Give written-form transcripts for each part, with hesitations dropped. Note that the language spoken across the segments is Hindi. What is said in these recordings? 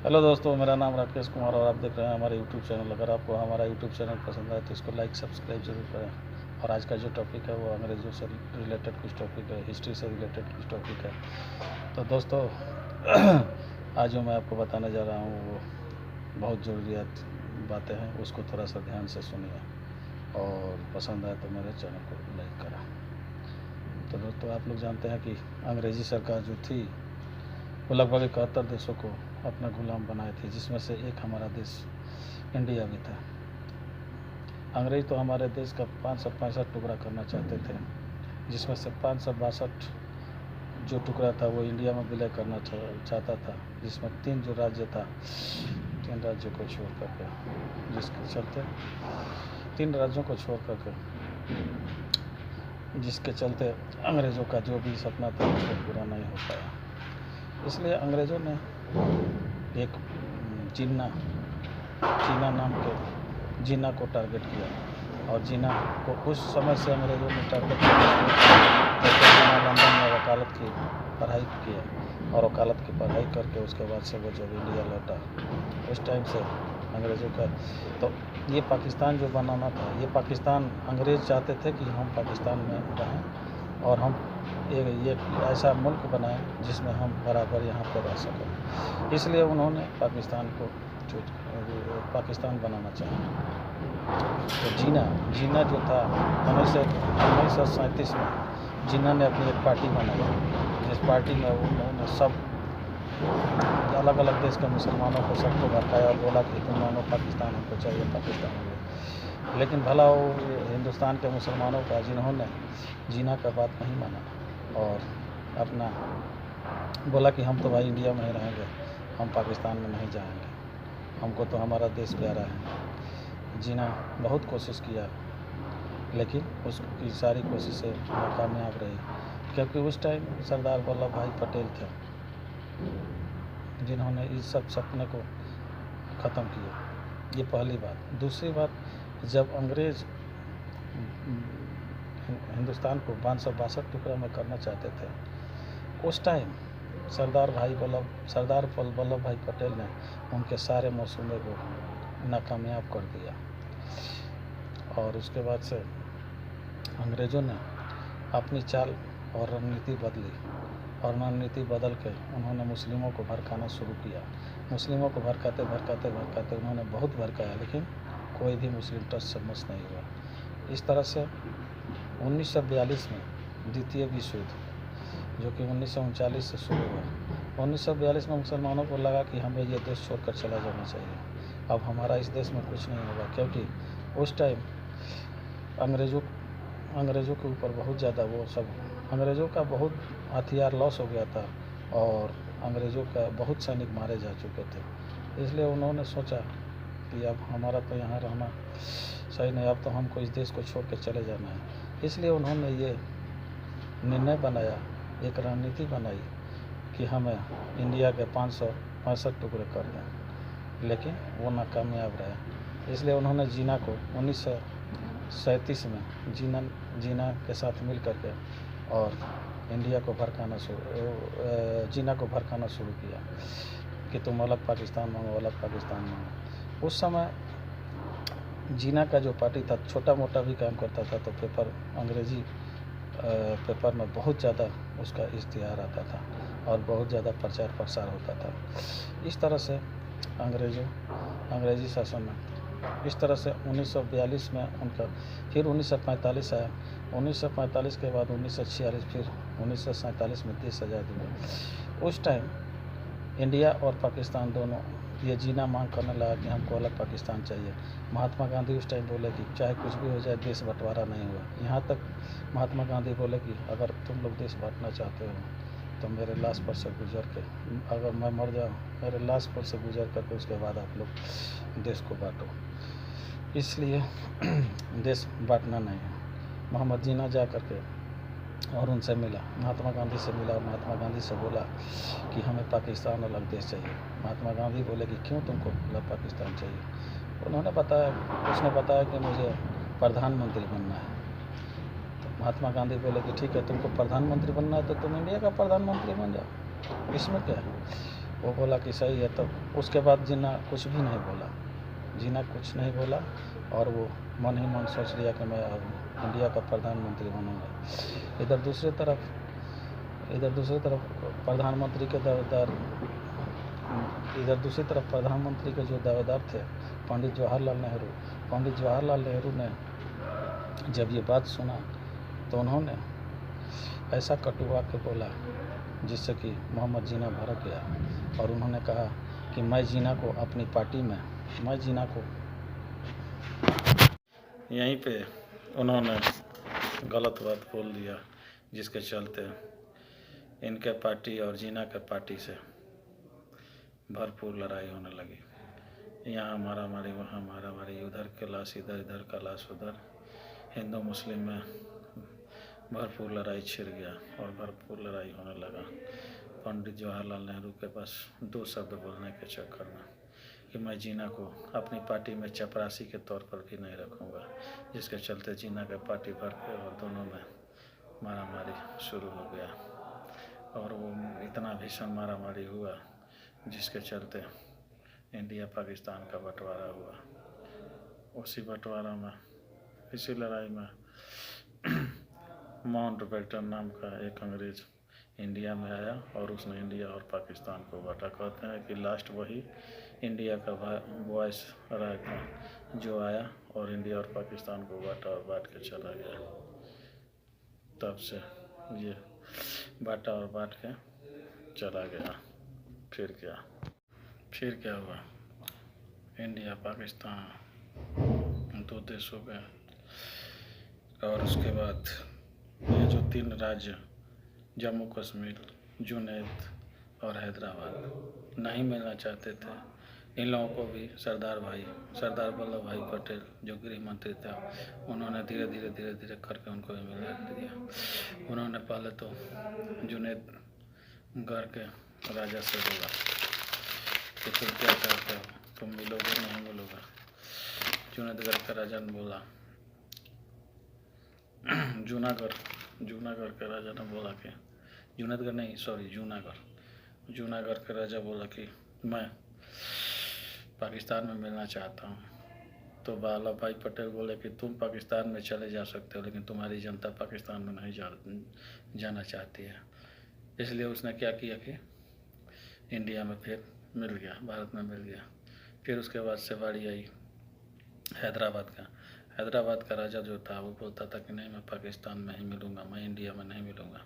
हेलो दोस्तों, मेरा नाम राकेश कुमार और आप देख रहे हैं हमारे यूट्यूब चैनल। अगर आपको हमारा यूट्यूब चैनल पसंद आए तो इसको लाइक सब्सक्राइब जरूर करें। और आज का जो टॉपिक है वो अंग्रेज़ों से रिलेटेड कुछ टॉपिक है, हिस्ट्री से रिलेटेड कुछ टॉपिक है। तो दोस्तों आज जो मैं आपको बताने जा रहा हूँ वो बहुत ज़रूरियात बातें हैं, उसको थोड़ा सा ध्यान से सुनिए और पसंद आए तो मेरे चैनल को लाइक करें। तो दोस्तों, आप लोग जानते हैं कि अंग्रेज़ी सरकार जो थी वो लगभग 71 देशों को अपना गुलाम बनाए थे, जिसमें से एक हमारा देश इंडिया भी था। अंग्रेज तो हमारे देश का 565 टुकड़ा करना चाहते थे, जिसमें से 562 जो टुकड़ा था वो इंडिया में विलय करना चाहता था, जिसमें 3 जो राज्य था, 3 राज्यों को छोड़ करके, जिसके चलते 3 राज्यों को छोड़ करके जिसके चलते अंग्रेज़ों का जो भी सपना था वो पूरा नहीं हो पाया। इसलिए अंग्रेज़ों ने एक जीना नाम के जीना को टारगेट किया। और जीना को उस समय से अंग्रेज़ों ने टारगेट किया जब जीना लंदन में वकालत की पढ़ाई किया। और वकालत की पढ़ाई करके उसके बाद से वो जब इंडिया लौटा, उस टाइम से अंग्रेज़ों का तो ये पाकिस्तान जो बनाना था, ये पाकिस्तान अंग्रेज़ चाहते थे कि हम पाकिस्तान में रहें और हम ये ऐसा मुल्क बनाएं जिसमें हम बराबर यहाँ पर रह सकें। इसलिए उन्होंने पाकिस्तान को पाकिस्तान बनाना चाहा। तो जीना जो था 1937 में जीना ने अपनी एक पार्टी बनाई, जिस पार्टी में उन्होंने सब अलग अलग देश के मुसलमानों को सबको भड़काया और बोला कि तुम मानो पाकिस्तान हमको चाहिए, पाकिस्तान हमको। लेकिन भला वो हिंदुस्तान के मुसलमानों का जिन्होंने जीना का बात नहीं माना और अपना बोला कि हम तो भाई इंडिया में ही रहेंगे, हम पाकिस्तान में नहीं जाएंगे, हमको तो हमारा देश प्यारा है। जीना बहुत कोशिश किया, लेकिन उसकी सारी कोशिशें नाकामयाब रही, क्योंकि उस टाइम सरदार वल्लभ भाई पटेल थे जिन्होंने इस सब सपने को ख़त्म किया। ये पहली बात। दूसरी बात, जब अंग्रेज़ हिंदुस्तान को 562 टुकड़ा में करना चाहते थे, उस टाइम सरदार वल्लभ भाई पटेल ने उनके सारे मंसूबे को नाकामयाब कर दिया। और उसके बाद से अंग्रेज़ों ने अपनी चाल और रणनीति बदली, और रणनीति बदल के उन्होंने मुस्लिमों को भड़काना शुरू किया। मुस्लिमों को भड़काते उन्होंने बहुत भड़काया, लेकिन कोई भी मुस्लिम टच से मस नहीं हुआ। इस तरह से 1942 में द्वितीय विश्व युद्ध, जो कि 1939 से शुरू हुआ, 1942 में मुसलमानों को लगा कि हमें ये देश छोड़कर चला जाना चाहिए, अब हमारा इस देश में कुछ नहीं होगा, क्योंकि उस टाइम अंग्रेज़ों के ऊपर बहुत ज़्यादा अंग्रेज़ों का बहुत हथियार लॉस हो गया था और अंग्रेज़ों का बहुत सैनिक मारे जा चुके थे। इसलिए उन्होंने सोचा कि अब हमारा तो यहाँ रहना सही नहीं, अब तो हमको इस देश को छोड़ के चले जाना है। इसलिए उन्होंने ये निर्णय बनाया, एक रणनीति बनाई कि हमें इंडिया के 565 टुकड़े कर दें, लेकिन वो नाकामयाब रहे। इसलिए उन्होंने जीना को 1937 में जीना के साथ मिल करके और इंडिया को जीना को भड़काना शुरू किया कि तुम अलग पाकिस्तान मांगो, अलग पाकिस्तान मांगो। उस समय जीना का जो पार्टी था छोटा मोटा भी काम करता था, तो अंग्रेज़ी पेपर में बहुत ज़्यादा उसका इश्तिहार आता था और बहुत ज़्यादा प्रचार प्रसार होता था। इस तरह से अंग्रेज़ी शासन में इस तरह से 1942 में उनका, फिर 1945 आया, 1945 के बाद 1946, फिर 1947 में देश आज़ाद हुआ। उस टाइम इंडिया और पाकिस्तान दोनों ये जीना मांग करने लगा कि हमको अलग पाकिस्तान चाहिए। महात्मा गांधी उस टाइम बोले कि चाहे कुछ भी हो जाए, देश बंटवारा नहीं हुआ। यहाँ तक महात्मा गांधी बोले कि अगर तुम लोग देश बांटना चाहते हो तो मेरे लाश पर से गुजर के, अगर मैं मर जाऊँ, मेरे लाश पर से गुजर करके उसके बाद आप लोग देश को बांटो। इसलिए देश बांटना नहीं है। मोहम्मद जीना जा करके और उनसे मिला, महात्मा गांधी से मिला और महात्मा गांधी से बोला कि हमें पाकिस्तान अलग देश चाहिए। महात्मा गांधी बोले कि क्यों तुमको अलग पाकिस्तान चाहिए? उसने बताया कि मुझे प्रधानमंत्री बनना है। तो महात्मा गांधी बोले कि ठीक है, तुमको प्रधानमंत्री बनना है तो तुम इंडिया का प्रधानमंत्री बन जाओ, इसमें क्या है। वो बोला कि सही है। तो उसके बाद जिन्ना कुछ भी नहीं बोला, जिन्ना कुछ नहीं बोला और वो मन ही मन सोच लिया कि मैं अब इंडिया का प्रधानमंत्री बनूंगा। इधर दूसरी तरफ प्रधानमंत्री के दावेदार जो दावेदार थे पंडित जवाहरलाल नेहरू ने जब ये बात सुना तो उन्होंने ऐसा कटु वाक्य बोला जिससे कि मोहम्मद जिन्ना भड़क गया और उन्होंने कहा कि मैं जिन्ना को अपनी पार्टी में, मैं जिन्ना को यहीं पे उन्होंने गलत बात बोल दिया, जिसके चलते इनके पार्टी और जिन्ना के पार्टी से भरपूर लड़ाई होने लगी। यहाँ मारामारी, वहाँ मारामारी, उधर के लाश इधर, इधर का लाश उधर, हिंदू मुस्लिम में भरपूर लड़ाई छिड़ गया और भरपूर लड़ाई होने लगा। पंडित जवाहरलाल नेहरू के पास 2 शब्द बोलने के चक्कर में कि मैं जिन्ना को अपनी पार्टी में चपरासी के तौर पर भी नहीं रखूँगा, जिसके चलते जिन्ना के पार्टी भर के और दोनों में मारामारी शुरू हो गया और वो इतना भीषण मारामारी हुआ जिसके चलते इंडिया पाकिस्तान का बंटवारा हुआ। उसी बंटवारा में, इसी लड़ाई में माउंटबेटन नाम का एक अंग्रेज इंडिया में आया और उसने इंडिया और पाकिस्तान को बांटा। कहते हैं कि लास्ट वही इंडिया का वॉइस रहा था जो आया और इंडिया और पाकिस्तान को बांटा और बांट के चला गया। तब से ये बांटा और बांट के चला गया। फिर क्या हुआ? इंडिया पाकिस्तान 2 देश हो गए और उसके बाद ये जो 3 राज्य जम्मू कश्मीर, जुनैद और हैदराबाद नहीं मिलना चाहते थे। इन लोगों को भी सरदार वल्लभ भाई पटेल जो गृह मंत्री थे, उन्होंने धीरे धीरे करके उनको भी मिला दिया। उन्होंने पहले तो जुनैद गढ़ के राजा से बोला कि तुम क्या चाहते हो, तुम मिलोगे नहीं मिलोगे। जूनागढ़ के राजा ने बोला, जूनागढ़ के राजा ने बोला कि जूनागढ़ के राजा बोला कि मैं पाकिस्तान में मिलना चाहता हूँ। तो वल्लभ भाई पटेल बोले कि तुम पाकिस्तान में चले जा सकते हो, लेकिन तुम्हारी जनता पाकिस्तान में नहीं जाना चाहती है। इसलिए उसने क्या किया कि इंडिया में फिर मिल गया, भारत में मिल गया। फिर उसके बाद से बारी आई हैदराबाद का राजा जो था वो बोलता था कि नहीं, मैं पाकिस्तान में ही मिलूँगा, मैं इंडिया में नहीं मिलूँगा।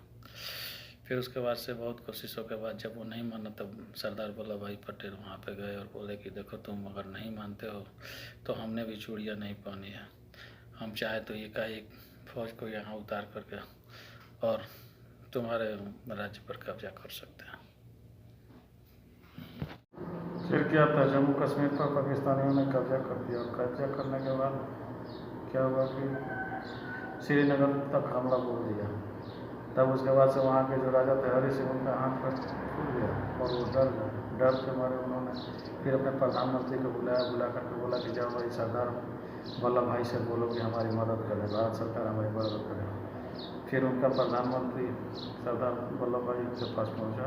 फिर उसके बाद से बहुत कोशिशों के बाद जब वो नहीं माना तब सरदार वल्लभ भाई पटेल वहाँ पे गए और बोले कि देखो, तुम अगर नहीं मानते हो तो हमने भी चूड़ियाँ नहीं पहनी है, हम चाहे तो एकाएक फौज को यहाँ उतार करके और तुम्हारे राज्य पर कब्जा कर सकते हैं। फिर क्या था, जम्मू कश्मीर पर पाकिस्तानियों ने कब्जा कर दिया और कब्जा करने के बाद क्या हुआ कि श्रीनगर तक हमला बोल दिया। तब उसके बाद से वहाँ के जो राजा थे हरि सिंह, उनका हाथ पर छूट गया और वो डर के मारे उन्होंने फिर अपने प्रधानमंत्री को बुला करके बोला कि जाओ भाई सरदार वल्लभ भाई से बोलो कि हमारी मदद करें, भारत सरकार हमारी मदद करे। फिर उनका प्रधानमंत्री सरदार वल्लभ भाई के पास पहुँचा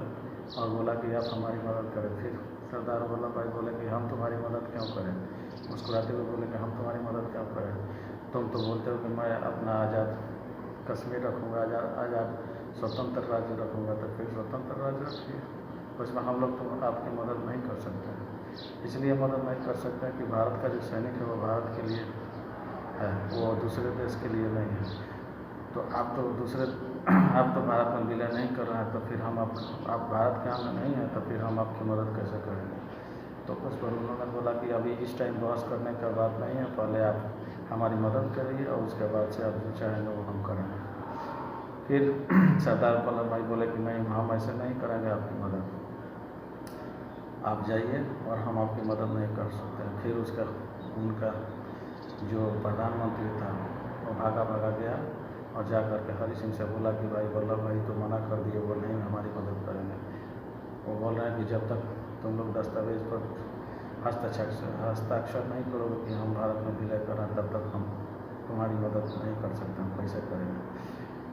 और बोला कि आप हमारी मदद करें। फिर सरदार वल्लभ भाई बोले कि हम तुम्हारी मदद क्यों करें, मुस्कुराते हुए बोले कि हम तुम्हारी मदद क्यों करें, तुम तो बोलते हो कि मैं अपना आज़ाद कश्मीर रखूँगा, आज़ाद स्वतंत्र राज्य रखूँगा, तो फिर स्वतंत्र राज्य रखिए, उसमें हम लोग तो आपकी मदद नहीं कर सकते हैं। इसलिए मदद नहीं कर सकते हैं कि भारत का जो सैनिक है वो भारत के लिए है, वो दूसरे देश के लिए नहीं है। तो आप तो भारत में विलय नहीं कर रहे हैं, तो फिर आप भारत के अंग नहीं हैं, तो फिर हम आपकी मदद कैसे करेंगे। तो उस पर उन्होंने बोला कि अभी इस टाइम बहस करने का बात नहीं है, पहले आप हमारी मदद करिए और उसके बाद से आप जो चाहेंगे वो हम करेंगे। फिर सरदार वल्लभ भाई बोले कि नहीं, हम ऐसे नहीं करेंगे आपकी मदद, आप जाइए और हम आपकी मदद नहीं कर सकते। फिर उनका जो प्रधानमंत्री था वो भागा गया और जा कर के हरि सिंह से बोला कि भाई वल्लभ भाई तो मना कर दिए, वो नहीं हमारी मदद करेंगे। वो बोल रहे हैं कि जब तक तुम लोग दस्तावेज पर हस्ताक्षर नहीं करोगे कि हम भारत में विलय कर रहे हैं, तब तक हम तुम्हारी मदद नहीं कर सकते, हम कैसे करेंगे।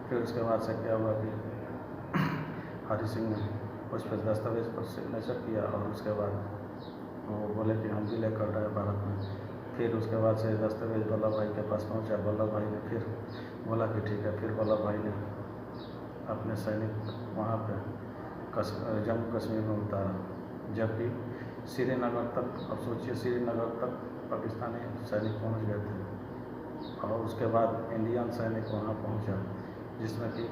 फिर उसके बाद से क्या हुआ कि हरि सिंह ने उस पर दस्तावेज पर सिग्नेचर किया और उसके बाद वो बोले कि हम विलय कर रहे हैं भारत में। फिर उसके बाद से दस्तावेज वल्लभ भाई के पास पहुंचा। वल्लभ भाई ने फिर बोला कि ठीक है। फिर वल्लभ भाई ने अपने सैनिक वहाँ पे जम्मू कश्मीर में उतारा, जबकि श्रीनगर तक, अब सोचिए श्रीनगर तक पाकिस्तानी सैनिक पहुँच गए थे। और उसके बाद इंडियन सैनिक वहाँ पहुँचा, जिसमें कि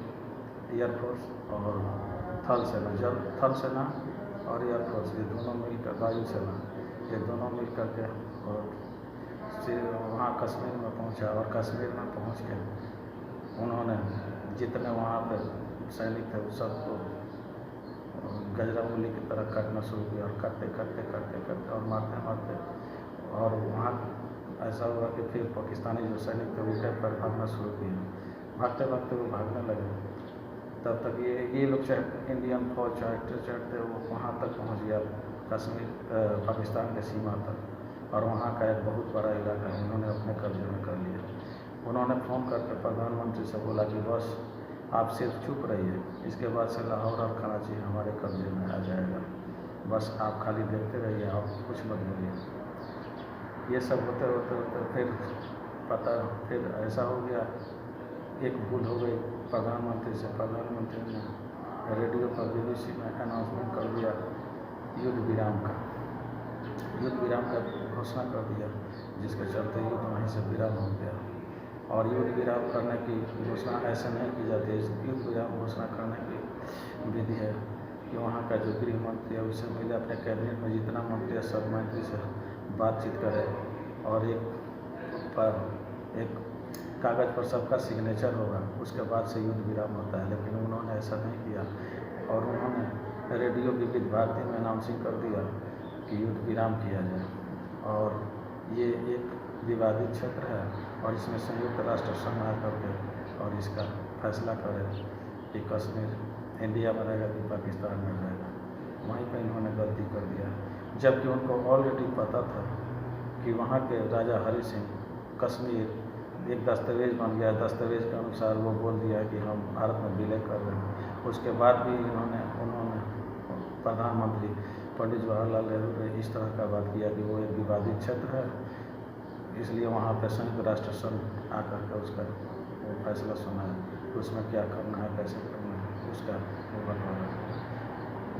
एयरफोर्स और थल सेना, थल सेना और एयरफोर्स, ये दोनों मिलकर, वायुसेना, ये दोनों मिल कर के और वहाँ कश्मीर में पहुँचा। और कश्मीर में पहुँच के उन्होंने जितने वहाँ पर सैनिक थे उस सबको गजरा उंगली की तरह काटना शुरू किया, और काटते काटते काटते काटते और मारते मारते, और वहाँ ऐसा हुआ कि फिर पाकिस्तानी जो सैनिक थे उल्टे पर भागना शुरू किया। भागते भागते वो भागने लगे, तब तक ये लोग चाहे इंडियन फौज चढ़ते चढ़ते वो वहाँ तक पहुँच गया, कश्मीर पाकिस्तान के सीमा तक, और वहाँ का एक बहुत बड़ा इलाका उन्होंने अपने कब्जे में कर लिया। उन्होंने फ़ोन करके प्रधानमंत्री से बोला कि बस आप सिर्फ चुप रहिए, इसके बाद से लाहौर और कराची हमारे कब्जे में आ जाएगा, बस आप खाली देखते रहिए, आप कुछ मत बोलिए। ये सब होते होते होते फिर ऐसा हो गया, एक भूल हो गई प्रधानमंत्री से। प्रधानमंत्री ने रेडियो पर BBC में अनाउंसमेंट कर दिया युद्ध विराम का घोषणा कर दिया, जिसके चलते युद्ध वहीं से विराम हो गया। और युद्ध विराम करने की घोषणा ऐसे नहीं की जाती है। युद्ध विराम घोषणा करने की विधि है कि वहाँ का जो गृह मंत्री है उससे मिले, अपने कैबिनेट में जितना मंत्री है सब मंत्री से बातचीत करे, और एक कागज़ पर सबका सिग्नेचर होगा, उसके बाद से युद्ध विराम होता है। लेकिन उन्होंने ऐसा नहीं किया, और उन्होंने रेडियो विविध भारती में अनाउंसिंग कर दिया कि युद्ध विराम किया जाए। और ये एक विवादित क्षेत्र है, और इसमें संयुक्त राष्ट्र संघ करके और इसका फैसला करे कि कश्मीर इंडिया में रहेगा कि पाकिस्तान में रहेगा। वहीं पर इन्होंने गलती कर दिया, जबकि उनको ऑलरेडी पता था कि वहाँ के राजा हरि सिंह कश्मीर एक दस्तावेज बन गया, दस्तावेज के अनुसार वो बोल दिया कि हम भारत में विलय कर रहे हैं। उसके बाद भी उन्होंने प्रधानमंत्री पंडित जवाहरलाल नेहरू ने इस तरह का बात किया कि वो एक विवादित क्षेत्र है, इसलिए वहाँ पर संयुक्त राष्ट्र संघ आकर के उसका वो फैसला सुना है, उसमें क्या करना है, कैसे करना है, उसका वो बंटवारा,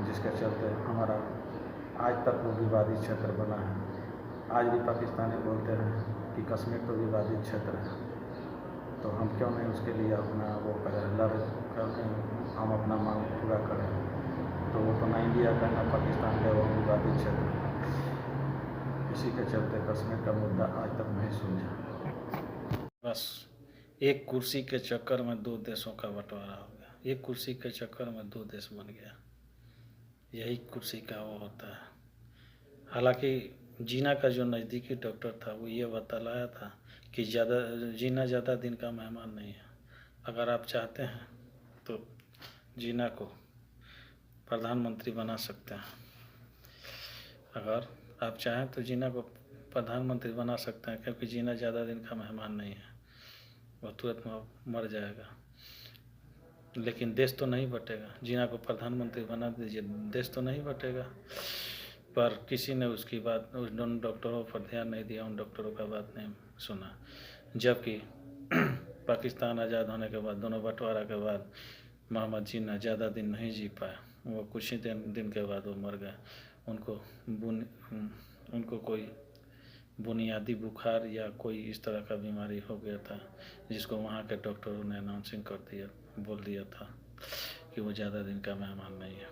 जिसके चलते हमारा आज तक वो विवादित क्षेत्र बना है। आज भी पाकिस्तानी बोलते हैं कि कश्मीर तो विवादित क्षेत्र है, तो हम क्यों नहीं उसके लिए अपना वो करें, हम अपना मांग पूरा करें। तो वो तो ना इंडिया का ना पाकिस्तान का वो विवादित क्षेत्र है। इसी के चलते कश्मीर का मुद्दा आज तक नहीं सुलझा। बस एक कुर्सी के चक्कर में दो देशों का बंटवारा हो गया, एक कुर्सी के चक्कर में दो देश बन गया। यही कुर्सी का वो होता है। हालांकि जीना का जो नज़दीकी डॉक्टर था वो ये बतलाया था कि जीना ज़्यादा दिन का मेहमान नहीं है। अगर आप चाहते हैं तो जीना को प्रधानमंत्री बना सकते हैं। अगर आप चाहें तो जीना को प्रधानमंत्री बना सकते हैं, क्योंकि जीना ज़्यादा दिन का मेहमान नहीं है, वो तुरंत मर जाएगा। लेकिन देश तो नहीं बटेगा। जीना को प्रधानमंत्री बना दीजिए, देश तो नहीं बटेगा। पर किसी ने उसकी बात, उस दोनों डॉक्टरों पर ध्यान नहीं दिया, उन डॉक्टरों का बात नहीं सुना। जबकि पाकिस्तान आज़ाद होने के बाद, दोनों बंटवारा के बाद, मोहम्मद जिन्ना ज़्यादा दिन नहीं जी पाए। वो कुछ ही दिन के बाद वो मर गए। उनको कोई बुनियादी बुखार या कोई इस तरह का बीमारी हो गया था, जिसको वहाँ के डॉक्टरों ने अनाउंसिंग कर दिया, बोल दिया था कि वो ज़्यादा दिन का मेहमान नहीं है।